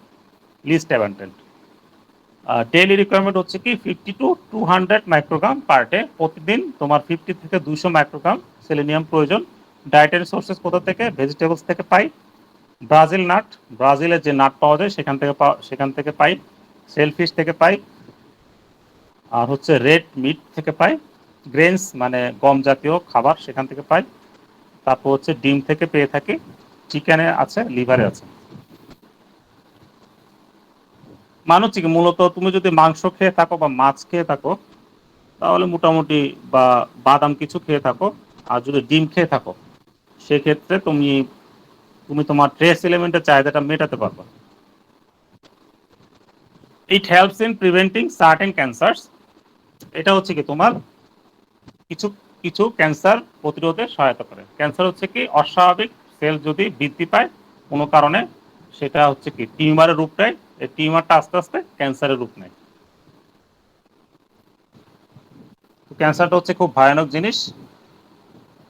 লিস্ট অ্যাবান্ডেন্ট। ডেইলি রিকোয়ারমেন্ট হচ্ছে কি 50 to 200 মাইক্রোগ্রাম পার ডে, প্রতিদিন তোমার 50 থেকে 200 মাইক্রোগ্রাম সেলেনিয়াম প্রয়োজন। ডায়েটারি সোর্সেস কোথা থেকে? ভেজিটেবলস থেকে পাই, ব্রাজিল নাট, ব্রাজিলের যে নাট পাওয়া যায় সেখান থেকে পাই, সেলফিশ থেকে পাই, আর হচ্ছে রেড মিট থেকে পাই, গ্রেনস মানে গম জাতীয় খাবার সেখান থেকে পাই, তারপর হচ্ছে ডিম থেকে পেয়ে থাকি, চিকেনে আছে, লিভারে আছে। মানে হচ্ছে কি মূলত তুমি যদি মাংস খেয়ে থাকো বা মাছ খেয়ে থাকো তাহলে মোটামুটি, বা বাদাম কিছু খেয়ে থাকো, আর যদি ডিম খেয়ে থাকো সেক্ষেত্রে তুমি তুমি তোমার ট্রেস এলিমেন্টের চাহিদাটা মেটাতে পারবে। It helps in preventing certain cancers. এটা হচ্ছে কি তোমার কিছু কিছু ক্যান্সার প্রতিরোধে সহায়তা করে। ক্যান্সার হচ্ছে কি অস্বাভাবিক সেল যদি বৃদ্ধি পায় কোনো কারণে, সেটা হচ্ছে কি টিউমারের রূপ নেয়, এই টিউমারটা আস্তে আস্তে ক্যান্সারের রূপ নেয়। ক্যান্সারটা হচ্ছে খুব ভয়ানক জিনিস।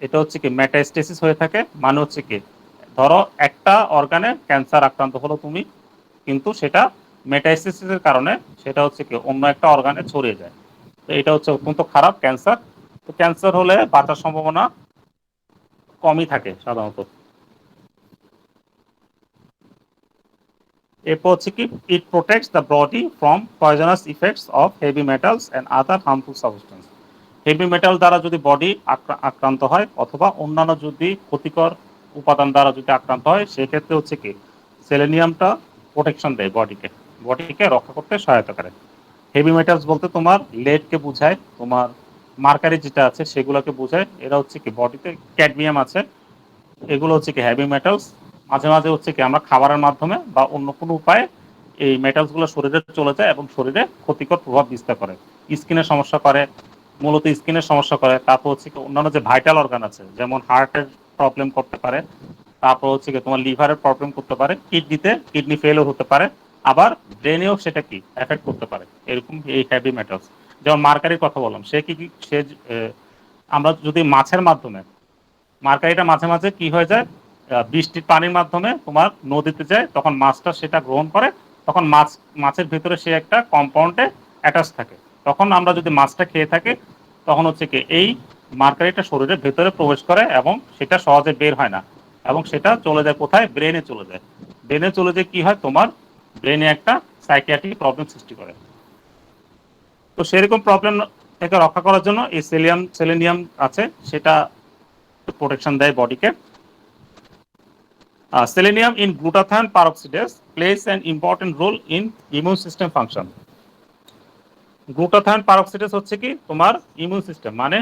এটা হচ্ছে কি মেটাস্টেসিস হয়ে থাকে, মানে হচ্ছে কি ধরো একটা অর্গানে ক্যান্সার আক্রান্ত হলো তুমি, কিন্তু সেটা মেটাস্টেসিসের কারণে সেটা হচ্ছে কি অন্য একটা অর্গানে ছড়িয়ে যায়। তো এটা হচ্ছে অত্যন্ত খারাপ ক্যান্সার। তো ক্যান্সার হলে বাঁচার সম্ভাবনা কমই থাকে সাধারণত। এরপর হচ্ছে কি it protects the body from poisonous effects of heavy metals and other harmful substance. Heavy metal দ্বারা যদি বডি আক্রান্ত হয় অথবা অন্যান্য যদি ক্ষতিকর উপাদান দ্বারা যদি আক্রান্ত হয় সেক্ষেত্রে হচ্ছে কি সেলেনিয়ামটা প্রোটেকশন দেয়, বডিকে রক্ষা করতে সহায়তা করে। হেভি মেটালস বলতে তোমার লেডকে বোঝায়, তোমার মার্কারি যেটা আছে সেগুলোকে বোঝায়। এরা হচ্ছে কি বডিতে ক্যাডমিয়াম আছে, এগুলো হচ্ছে কি হেভি মেটালস। মাঝে মাঝে হচ্ছে কি আমরা খাবারের মাধ্যমে বা অন্য কোনো উপায়ে এই মেটালসগুলো শরীরে চলে যায় এবং শরীরে ক্ষতিকর প্রভাব বিস্তার করে, স্কিনের সমস্যা করে, মূলত স্কিনের সমস্যা করে। তারপর হচ্ছে কি অন্যান্য যে ভাইটাল অর্গান আছে যেমন হার্টের প্রবলেম করতে পারে, তারপর হচ্ছে কি তোমার লিভারের প্রবলেম করতে পারে, কিডনি ফেলও হতে পারে, আবার ব্রেনেও সেটা কি এফেক্ট করতে পারে এরকম এই হেভি মেটালস। যেমন মার্কারির কথা বললাম, সে কি আমরা যদি মাছের মাধ্যমে মার্কারিটা মাঝে মাঝে কি হয়ে যায় বৃষ্টির পানির মাধ্যমে তোমার নদীতে যায়, তখন মাছটা সেটা গ্রহণ করে, তখন মাছের ভিতরে সে একটা কম্পাউন্ডে অ্যাটাচ থাকে। তখন আমরা যদি মাছটা খেয়ে থাকি তখন হচ্ছে কি এই মার্কারিটা শরীরের ভেতরে প্রবেশ করে এবং সেটা সহজে বের হয় না, এবং সেটা চলে যায় কোথায়, ব্রেনে চলে যায়। ব্রেনে চলে যায় কি হয়, তোমার ব্রেনে একটা সাইকিয়াট্রিক প্রবলেম সৃষ্টি করে। তো সেরকম প্রবলেম থেকে রক্ষা করার জন্য এই সেলেনিয়াম আছে, সেটা প্রোটেকশন দেয় বডিকে। Selenium in glutathione peroxidase plays an important role in immune system function. Glutathione peroxidase হচ্ছে কি তোমার ইমিউন সিস্টেম, মানে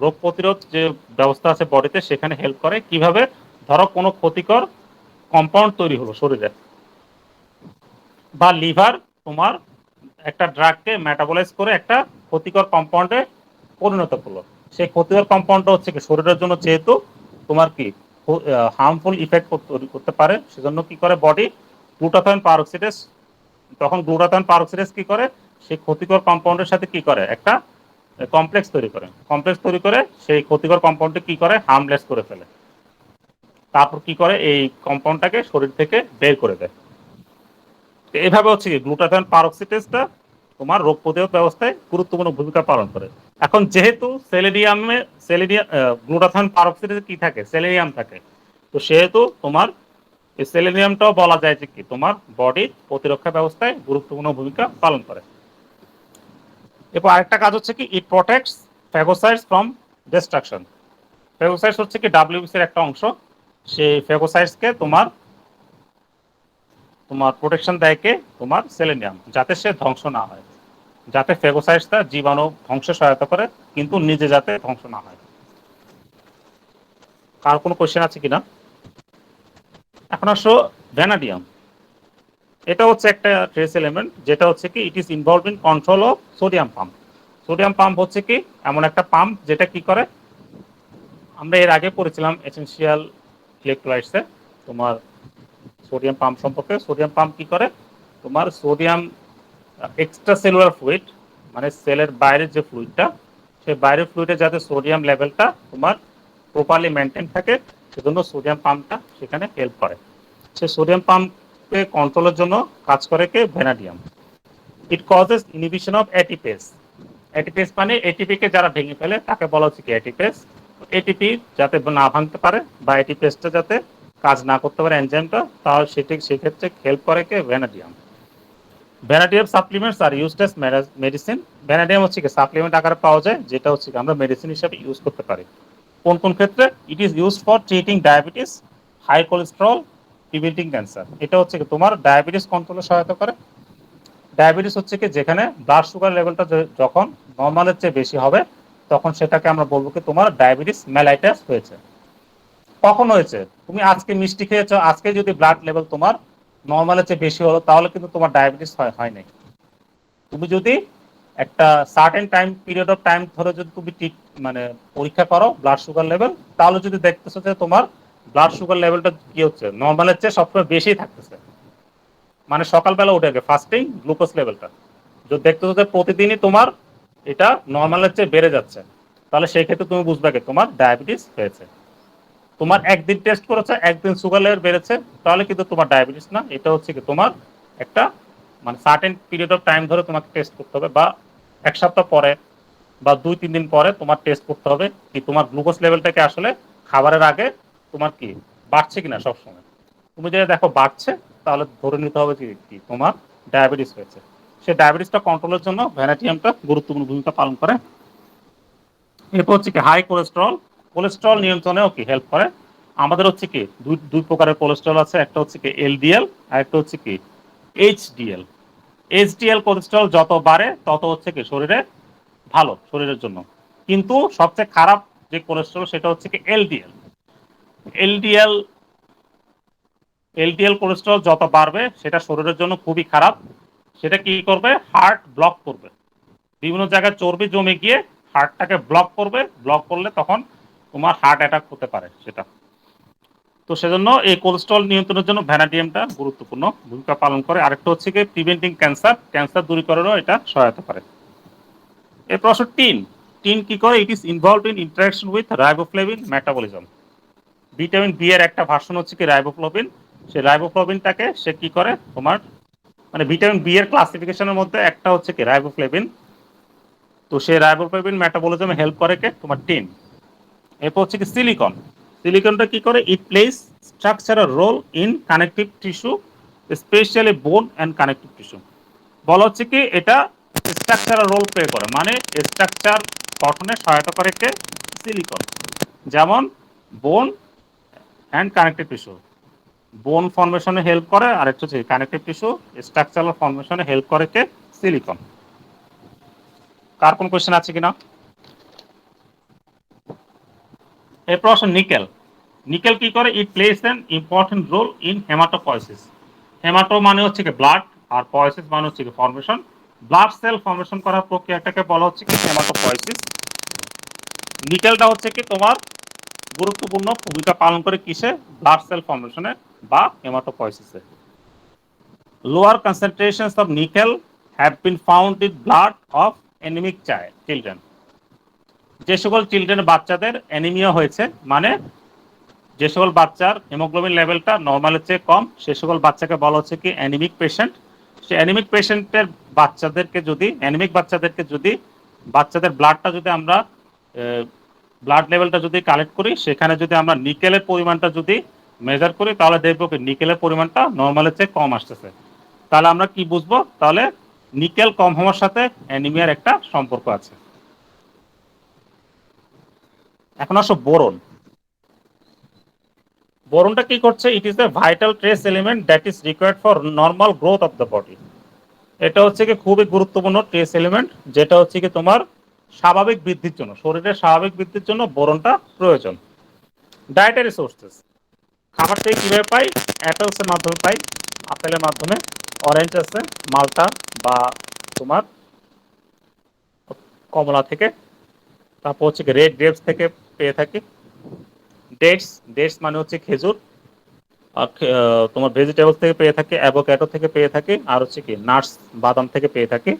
রোগ প্রতিরোধ যে ব্যবস্থা আছে বডিতে সেখানে হেল্প করে। কিভাবে, ধরো কোনো ক্ষতিকর কম্পাউন্ড তৈরি হলো শরীরে, বা লিভার তোমার একটা ড্রাগকে মেটাবলাইজ করে একটা ক্ষতিকর কম্পাউন্ডে পরিণত করলো, সেই ক্ষতিকর কম্পাউন্ডটা হচ্ছে কি শরীরের জন্য যেহেতু তোমার কি হার্মফুল ইফেক্ট তৈরি করতে পারে, সেজন্য কি করে বডি গ্লুটাথায়ন পারক্সিডেজ, তখন গ্লুটাথায়ন পারক্সিডেজ কি করে সেই ক্ষতিকর কম্পাউন্ডের সাথে কি করে একটা কমপ্লেক্স তৈরি করে, সেই ক্ষতিকর কম্পাউন্ডকে কি করে হার্মলেস করে ফেলে, তারপর কি করে এই কম্পাউন্ডটাকে শরীর থেকে বের করে দেয়। এইভাবে হচ্ছে কি গ্লুটাথায়ন পারক্সিডেজটা তোমার রোগ প্রতিরোধ ব্যবস্থায় গুরুত্বপূর্ণ ভূমিকা পালন করে। এখন যেহেতু সেলেনিয়াম গ্লুটাথায়ন পারক্সিডেজে কি থাকে, সেলেনিয়াম থাকে, তো সেহেতু তোমার এই সেলেনিয়ামটাও বলা যায় যে কি তোমার বডির প্রতিরক্ষা ব্যবস্থায় গুরুত্বপূর্ণ ভূমিকা পালন করে। এরপর আরেকটা কাজ হচ্ছে কি ইট প্রোটেক্টস ফ্যাগোসাইটস ফ্রম ডিস্ট্রাকশন। ফ্যাগোসাইটস হচ্ছে কি ডাব্লিউবিসির একটা অংশ, সেই ফ্যাগোসাইটসকে তোমার তোমার প্রোটেকশন দেয় কে, তোমার সেলেনিয়াম, যাতে সে ধ্বংস না হয়, যাতে ফ্যাগোসাইটসটা জীবাণু ধ্বংসে সহায়তা করে কিন্তু নিজে যাতে ধ্বংস না হয়। কার কোনো কোশ্চেন আছে কিনা? এখন আসো ভ্যানাডিয়াম। এটা হচ্ছে একটা ট্রেস এলিমেন্ট যেটা হচ্ছে কি it is involve in control of sodium pump. Sodium pump হচ্ছে কি এমন একটা পাম্প যেটা কি করে, আমরা এর আগে পড়েছিলাম এসেনশিয়াল ইলেকট্রোলাইটসে তোমার সোডিয়াম পাম্প সম্পর্কে। সোডিয়াম পাম্প কি করে, তোমার সোডিয়াম এক্সট্রা সেলুলার ফ্লুইড, মানে সেলের বাইরের যে ফ্লুইডটা, সেই বাইরের ফ্লুইডে যাতে সোডিয়াম লেভেলটা তোমার প্রপারলি মেনটেন থাকে, সেজন্য সোডিয়াম পাম্পটা সেখানে হেল্প করে। সে সোডিয়াম পাম্পকে কন্ট্রোলের জন্য কাজ করে কে, vanadium. It causes inhibition of ATPase. ATPase মানে এটিপি কে যারা ভেঙে ফেলে তাকে বলা হচ্ছে কি এটিপেস। এটিপি যাতে না ভাঙতে পারে বা এটিপেসটা যাতে কাজ না করতে পারে এনজাইমটা, তাহলে সেক্ষেত্রে হেল্প করে কে, vanadium. Vanadium supplements are used as medicine. Vanadium হচ্ছে কি সাপ্লিমেন্ট আকারে পাওয়া যায়, যেটা হচ্ছে কি আমরা মেডিসিন হিসেবে ইউজ করতে পারি। কোন কোন ক্ষেত্রে? It is used for treating diabetes, high cholesterol, preventing cancer. এটা হচ্ছে কি তোমার ডায়াবেটিস কন্ট্রোলে সহায়তা করে। ডায়াবেটিস হচ্ছে কি যেখানে ব্লাড সুগার লেভেলটা যখন নর্মালের চেয়ে বেশি হবে, তখন সেটাকে আমরা বলবো কি তোমার ডায়াবেটিস মেলাইটাস হয়েছে। কখন হয়েছে? তুমি আজকে মিষ্টি খেয়েছো, আজকে যদি ব্লাড লেভেল তোমার নর্মালের চেয়ে বেশি হলো, তাহলে কিন্তু তোমার ডায়াবেটিস হয় নাই। তুমি যদি একটা certain time period of time ধরে যদি তুমি মানে পরীক্ষা করো ব্লাড সুগার লেভেল, তাহলে যদি দেখতেছো যে তোমার ব্লাড সুগার লেভেলটা কি হচ্ছে, নর্মালের চেয়ে সবসময় বেশি থাকতেছে, মানে সকালবেলা উঠে আগে ফাস্টিং গ্লুকোজ লেভেলটা যদি দেখতেছো যে প্রতিদিনই তোমার এটা নর্মালের চেয়ে বেড়ে যাচ্ছে, তাহলে সেই ক্ষেত্রে তুমি বুঝবে কি তোমার ডায়াবেটিস হয়েছে। তোমার একদিন টেস্ট করেছে, একদিন সুগার লেভেল বেড়েছে, তাহলে কিন্তু তোমার ডায়াবেটিস না, এটা হচ্ছে কি তোমার একটা মানে সার্টেন পিরিয়ড অফ টাইম ধরে তোমাকে টেস্ট করতে হবে, বা এক সপ্তাহ পরে বা 2-3 দিন পরে তোমার টেস্ট করতে হবে কি তোমার গ্লুকোজ লেভেলটাকে আসলে খাবারের আগে তোমার কি বাড়ছে কিনা। সবসময় তুমি যদি দেখো বাড়ছে, তাহলে ধরে নিতে হবে যে কি তোমার ডায়াবেটিস হয়েছে। সে ডায়াবেটিসটা কন্ট্রোলের জন্য ভ্যানাডিয়ামটা গুরুত্বপূর্ণ ভূমিকা পালন করে। এরপর হচ্ছে কি হাই কোলেস্টেরল, কোলেস্টেরল নিয়ন্ত্রণেও কি হেল্প করে। আমাদের হচ্ছে কি দুই প্রকারের কোলেস্টেরল আছে, একটা হচ্ছে কি এলডিএল আর একটা হচ্ছে কি এইচডিএল। এইচডিএল কোলেস্টেরল যত বাড়ে তত হচ্ছে কি শরীরে ভালো, শরীরের জন্য। কিন্তু সবচেয়ে খারাপ যে কোলেস্টেরল সেটা হচ্ছে কি এলডিএল। এলডিএল এলডিএল কোলেস্টেরল যত বাড়বে সেটা শরীরের জন্য খুবই খারাপ। সেটা কি করবে, হার্ট ব্লক করবে, বিভিন্ন জায়গায় চর্বি জমে গিয়ে হার্টটাকে ব্লক করবে, ব্লক করলে তখন তোমার হার্ট অ্যাটাক হতে পারে সেটা। তো সেজন্য এই কোলেস্ট্রল নিয়ন্ত্রণের জন্য ভ্যানাডিয়ামটা গুরুত্বপূর্ণ ভূমিকা পালন করে। আরেকটা হচ্ছে কি প্রিভেন্টিং ক্যান্সার, ক্যান্সার দূরীকরণেও এটা সহায়তা করে। এরপর আসো টিন। টিন কি করে, it is involved in interaction with riboflavin metabolism. Vitamin b এর একটা ভার্সন হচ্ছে কি রাইবোফ্লাভিন। সেই রাইবোফ্লাভিনটাকে সে কি করে তোমার, মানে ভিটামিন বি এর ক্লাসিফিকেশনের মধ্যে একটা হচ্ছে কি রাইবোফ্লাভিন। তো সেই রাইবোফ্লাভিন মেটাবলিজমে হেল্প করে কে তোমার টিন। এরপর হচ্ছে কি সিলিকন। সিলিকনটা কি করে, it plays structural role in connective tissue, especially bone and connective tissue. বলা হচ্ছে কি এটা স্ট্রাকচারাল রোল প্লে করে, মানে স্ট্রাকচার গঠনে সহায়তা করে কে সিলিকন। যেমন বোন অ্যান্ড কানেকটিভ টিস্যু, বোন ফর্মেশনে হেল্প করে, আর একটা হচ্ছে কানেকটিভ টিস্যু স্ট্রাকচারাল ফর্মেশনে হেল্প করে কে সিলিকন। কার কোন কোয়েশ্চেন আছে কিনা? এরপর আসুন নিকেল। নিকেল কি করে, it plays an important role in haematopoiesis. Haemato মানে হচ্ছে কি ব্লাড, আর পয়েসিস মানে হচ্ছে কি ফর্মেশন। ব্লাড সেল ফর্মেশন করার প্রক্রিয়াটাকে বলা হচ্ছে কি হেমাটোপয়েসিস। নিকেলটা হচ্ছে কি তোমার গুরুত্বপূর্ণ ভূমিকা পালন করে কিসে, ব্লাড সেল ফর্মেশনে বা হেমাটোপয়েসিসে। Lower concentrations of nickel have been found in blood of anaemic children. যে সকল চিলড্রেন বাচ্চাদের অ্যানিমিয়া হয়েছে, মানে যে সকল বাচ্চার হিমোগ্লোবিন লেভেলটা নর্মালের চেয়ে কম, সে সকল বাচ্চাকে বলা হচ্ছে কি অ্যানিমিক পেশেন্ট। সে অ্যানিমিক পেশেন্টের বাচ্চাদেরকে যদি, অ্যানিমিক বাচ্চাদেরকে যদি বাচ্চাদের ব্লাডটা যদি আমরা ব্লাড লেভেলটা যদি কালেক্ট করি, সেখানে যদি আমরা নিকেলের পরিমাণটা যদি মেজার করি, তাহলে দেখবো কি নিকেলের পরিমাণটা নর্মালের চেয়ে কম আসতেছে। তাহলে আমরা কি বুঝবো, তাহলে নিকেল কম হওয়ার সাথে অ্যানিমিয়ার একটা সম্পর্ক আছে। এখন আসো বোরন। বোরনটা কি করছে, it is the vital trace element that is required for normal growth of the body. এটা হচ্ছে কি খুবই গুরুত্বপূর্ণ ট্রেস এলিমেন্ট, যেটা হচ্ছে কি তোমার স্বাভাবিক বৃদ্ধির জন্য, শরীরের স্বাভাবিক বৃদ্ধির জন্য বোরনটা প্রয়োজন। ডায়েটারি সোর্সেস, খাবার থেকে কিভাবে পাই, অ্যাপেলসের মাধ্যমে পাই, আপেলের মাধ্যমে, অরেঞ্জ আছে, মালটা বা তোমার কমলা থেকে, তারপর হচ্ছে রেড গ্রেপস থেকে পেয়ে থাকি। ডেটস, ডেটস মানে হচ্ছে খেজুর। আর তোমার ভেজিটেবলস থেকে পেয়ে থাকি, অ্যাভোক্যাডো থেকে পেয়ে থাকি, আর হচ্ছে কি নাটস, বাদাম থেকে পেয়ে থাকি।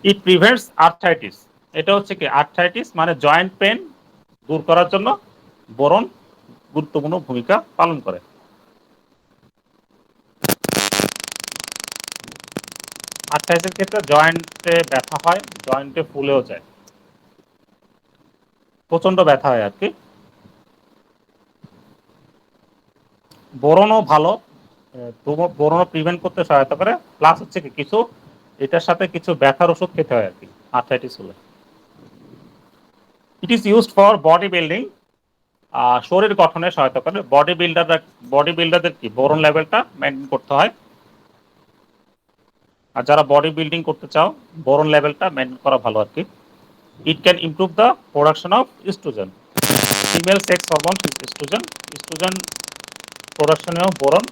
ইট প্রিভেন্টস আর্থ্রাইটিস। এটা হচ্ছে কি আর্থ্রাইটিস মানে জয়েন্ট পেন দূর করার জন্য বোরন গুরুত্বপূর্ণ ভূমিকা পালন করে। আর্থ্রাইটিসের ক্ষেত্রে জয়েন্টে ব্যথা হয়, জয়েন্টে ফুলেও যায়, প্রচন্ড ব্যথা হয় আর কি। বোরনও ভালো, বোরনও প্রিভেন্ট করতে সহায়তা করে, প্লাস হচ্ছে কি কিছু এটার সাথে কিছু ব্যথার ওষুধ খেতে হয় আর কি আর্থ্রাইটিস হলে। ইট is used for body building, শরীর গঠনে সহায়তা করে। বডি বিল্ডারদের কি বোরন লেভেলটা মেনটেন করতে হয়, আর যারা বডি বিল্ডিং করতে চাও বোরন লেভেলটা মেনটেন করা ভালো আর কি। It can improve the production of oestrogen, female sex hormone oestrogen. Oestrogen প্রোডাকশনেও বোরন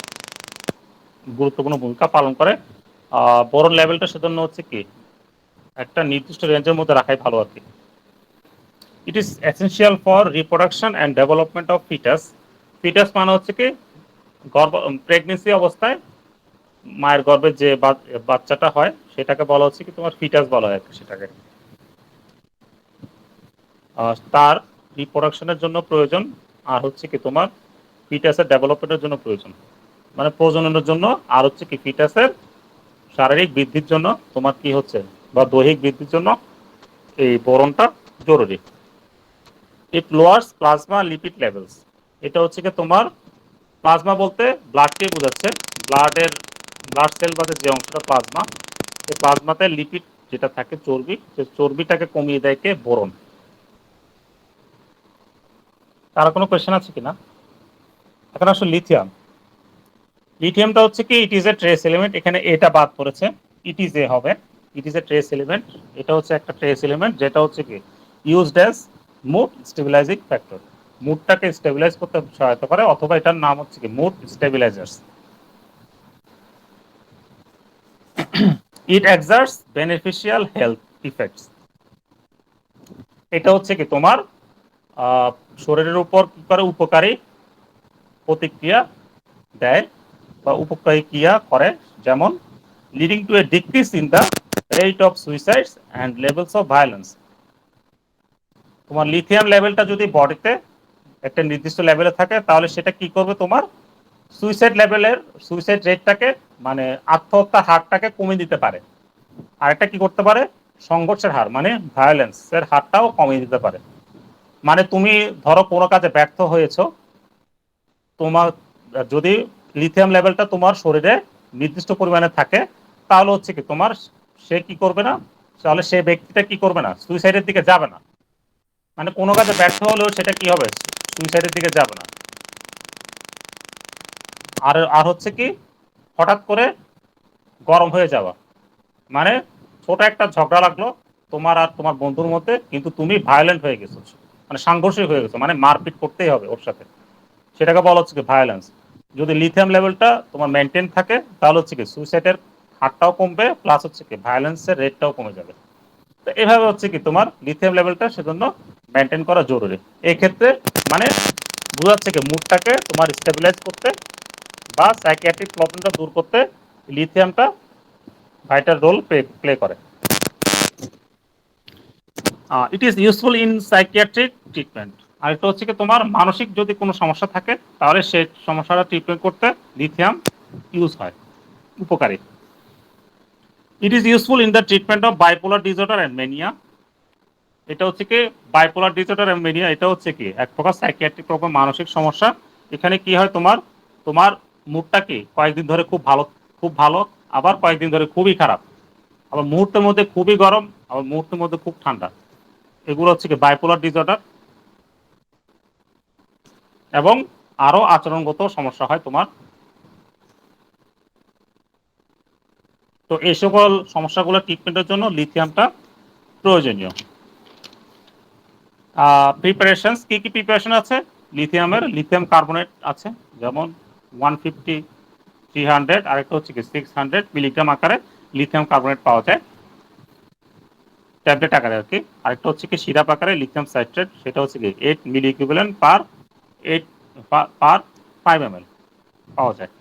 গুরুত্বপূর্ণ ভূমিকা পালন করে। বোরন লেভেলটা সেজন্য হচ্ছে কি একটা নির্দিষ্ট রেঞ্জের মধ্যে রাখাই ভালো আর কি। It is essential for reproduction and development of fetus. Fetus মানে হচ্ছে কি প্রেগনেন্সি অবস্থায় মায়ের গর্ভে যে বাচ্চাটা হয় সেটাকে বলা হচ্ছে কি তোমার ফিটাস বলা হয় সেটাকে। তার রিপ্রোডাকশনের জন্য প্রয়োজন, আর হচ্ছে কি তোমার ফিটাসের ডেভেলপমেন্টের জন্য প্রয়োজন, মানে প্রজননের জন্য, আর হচ্ছে কি ফিটাসের শারীরিক বৃদ্ধির জন্য তোমার কি হচ্ছে বা দৈহিক বৃদ্ধির জন্য এই বোরনটা জরুরি। ইট লোয়ার্স প্লাজমা লিপিড লেভেলস। এটা হচ্ছে কি তোমার প্লাজমা বলতে ব্লাডকে বোঝাচ্ছে, ব্লাডের ব্লাড সেল বাদে যে অংশটা প্লাজমা, এই প্লাজমাতে লিপিড যেটা থাকে চর্বি, সে চর্বিটাকে কমিয়ে দেয় কে বোরন। তার কোনো কোয়েশ্চেন আছে কিনা? এখন আসলে লিথিয়াম। লিথিয়ামটা হচ্ছে কি it is a trace element, এখানে এটা বাদ পড়েছে, ইট ইজ এ হবে, it is a trace element. এটা হচ্ছে একটা ট্রেস এলিমেন্ট যেটা হচ্ছে কি used as mood stabilising factor, মুডটাকে স্টেবিলাইজ করতে সহায়তা করে, অথবা এটার নাম হচ্ছে কি mood stabilisers. It exerts beneficial health effects. এটা হচ্ছে কি তোমার শরীরের উপর কি করে উপকারী প্রতিক্রিয়া দেয় বা উপকারী ক্রিয়া করে, যেমন leading to a decrease in the rate of suicides and levels of violence. তোমার লিথিয়াম লেভেলটা যদি বডিতে একটা নির্দিষ্ট লেভেলে থাকে, তাহলে সেটা কি করবে, তোমার সুইসাইড রেটটাকে, মানে আত্মহত্যার হারটাকে কমিয়ে দিতে পারে। আর একটা কি করতে পারে, সংঘর্ষের হার মানে ভায়োলেন্সের হারটাও কমিয়ে দিতে পারে। মানে তুমি ধরো কোনো কাজে ব্যর্থ হয়েছো, তোমার যদি লিথিয়াম লেভেলটা তোমার শরীরে নির্দিষ্ট পরিমাণে থাকে, তাহলে হচ্ছে কি তোমার, সে কি করবে না, তাহলে সে ব্যক্তিটা কি করবে না, সুইসাইডের দিকে যাবে না। মানে কোনো কাজে ব্যর্থ হলেও সেটা কি হবে, সুইসাইডের দিকে যাবে না। আর আর হচ্ছে কি, হঠাৎ করে গরম হয়ে যাওয়া, মানে ছোট একটা ঝগড়া লাগলো তোমার আর তোমার বন্ধুর মধ্যে, কিন্তু তুমি ভায়োলেন্ট হয়ে গেছো, মানে সাংঘর্ষিক হয়ে গেছো, মানে মারপিট করতেই হবে ওর সাথে, সেটাকে বলা হচ্ছে কি ভায়োলেন্স। যদি লিথিয়াম লেভেলটা তোমার মেনটেন থাকে, তাহলে হচ্ছে কি সুইসাইডের হারটাও কমবে, প্লাস হচ্ছে কি ভায়োলেন্সের রেটটাও কমে যাবে। তো এইভাবে হচ্ছে কি তোমার লিথিয়াম লেভেলটা সেজন্য মেনটেন করা জরুরি। এই ক্ষেত্রে মানে বোঝাচ্ছে কি মুডটাকে তোমার স্টেবিলাইজ করতে বা সাইকিয়াট্রিক প্রবলেমটা দূর করতে লিথিয়ামটা ভাইটাল রোল প্লে করে। It is useful in psychiatric treatment. আর এটা হচ্ছে কি তোমার মানসিক যদি কোনো সমস্যা থাকে, তাহলে সেই সমস্যাটা ট্রিটমেন্ট করতে লিথিয়াম ইউজ হয়, উপকারী। ইট is useful in the treatment of bipolar disorder and mania. এটা হচ্ছে কি বাইপোলার ডিসঅর্ডার অ্যান্ড মেনিয়া, এটা হচ্ছে কি এক প্রকার সাইকিয়াট্রিক প্রবলেম, মানসিক সমস্যা। এখানে কি হয়, তোমার তোমার মুডটা কি কয়েকদিন ধরে খুব ভালো, আবার কয়েকদিন ধরে খুবই খারাপ, আবার মুহূর্তের মধ্যে খুবই গরম, আবার মুহূর্তের মধ্যে খুব ঠান্ডা। এগুলো হচ্ছে কি বাইপোলার ডিসঅর্ডার। এবং আরো আচরণগত সমস্যা হয় তোমার। তো এই সকল সমস্যাগুলো ট্রিটমেন্টের জন্য লিথিয়ামটা প্রয়োজনীয়। প্রিপারেশনস কি কি প্রিপারেশন আছে লিথিয়ামের, লিথিয়াম কার্বনেট আছে, যেমন 150, 300, আরেকটা হচ্ছে কি 600 মিলিগ্রাম আকারে লিথিয়াম কার্বনেট পাওয়া যায়, ট্যাবলেট আকারে আর কি। আরেকটা হচ্ছে কি সিরাপ আকারে লিথিয়াম সাইট্রেট, সেটা হচ্ছে কি 8 মিলি ইকুইভ্যালেন্ট পার 5 ml পাওয়া যায়।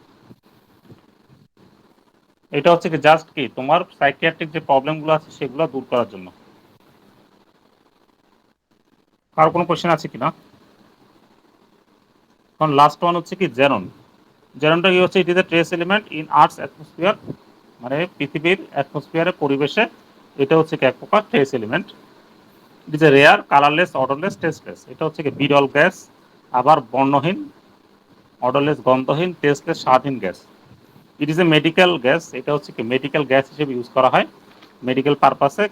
এটা হচ্ছে কি জাস্ট কি তোমার সাইকিয়াট্রিক যে প্রবলেমগুলো আছে সেগুলো দূর করার জন্য। কারো কোনো কোশ্চেন আছে কিনা? এখন লাস্ট ওয়ান হচ্ছে কি জেনন। জেননটা কি হচ্ছে, it is a trace element in earth's atmosphere, মানে পৃথিবীর অ্যাটমসফিয়ারের পরিবেশে এটা হচ্ছে কি এক প্রকার trace element. It is a rare, colourless, odourless, tasteless. এটা হচ্ছে কি বিরল গ্যাস, আবার বর্ণহীন, অডরলেস গন্ধহীন, টেস্টলেস স্বাদহীন gas. It is a medical gas, এটা হচ্ছে কি মেডিকেল গ্যাস হিসেবে ইউজ করা হয় মেডিকেল পারপাসে,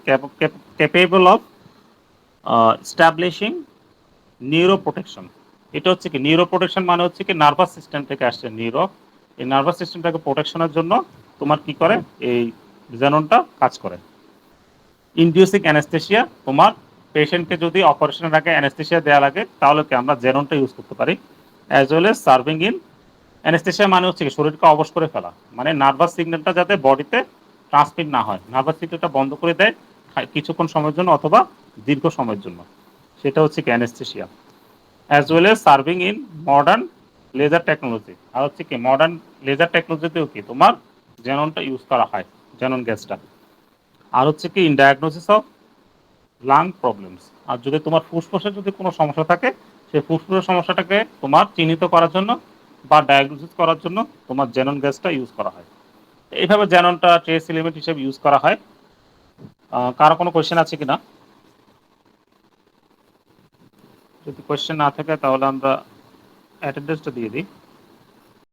ক্যাপেবল অফ স্টাবলিশিং নিউরো প্রোটেকশন। এটা হচ্ছে কি নিউরো প্রোটেকশন, মানে হচ্ছে কি নার্ভাস সিস্টেম থেকে আসছে নিউরো, এই নার্ভাস সিস্টেমটাকে প্রোটেকশনের জন্য তোমার কি করে, এই জেননটা কাজ করে। ইনডিউসিং অ্যানেস্থেশিয়া, তোমার পেশেন্টকে যদি অপারেশনের আগে অ্যানেস্থেশিয়া দেওয়া লাগে, তাহলে কি আমরা জেননটা ইউজ করতে পারি। As well as serving in anaesthesia, মানে হচ্ছে কি শরীরকে অবশ করে ফেলা, মানে নার্ভাস সিগন্যালটা যাতে বডিতে ট্রান্সমিট না হয়, নার্ভাস সিগন্যালটা বন্ধ করে দেয় কিছুক্ষণ সময়ের জন্য অথবা দীর্ঘ সময়ের জন্য, সেটা হচ্ছে কি anaesthesia. As well as serving in modern laser technology. আর হচ্ছে কি মডার্ন লেজার টেকনোলজিতেও কি তোমার জেননটা ইউজ করা হয়, জেনন গ্যাসটা। আর হচ্ছে কি in diagnosis of lung problems, আর যদি তোমার ফুসফুসের যদি কোনো সমস্যা থাকে, সেই ফুসফুসের সমস্যাটাকে তোমার চিহ্নিত করার জন্য বা ডায়াগনোসিস করার জন্য তোমার জেনন গ্যাসটা ইউজ করা হয়। এইভাবে জেননটা ট্রেস এলিমেন্ট হিসেবে ইউজ করা হয়। কারো কোনো কোয়েশ্চেন আছে কিনা? যদি কোয়েশ্চেন না থাকে তাহলে আমরা অ্যাটেন্ডেন্সটা দিয়ে দিই।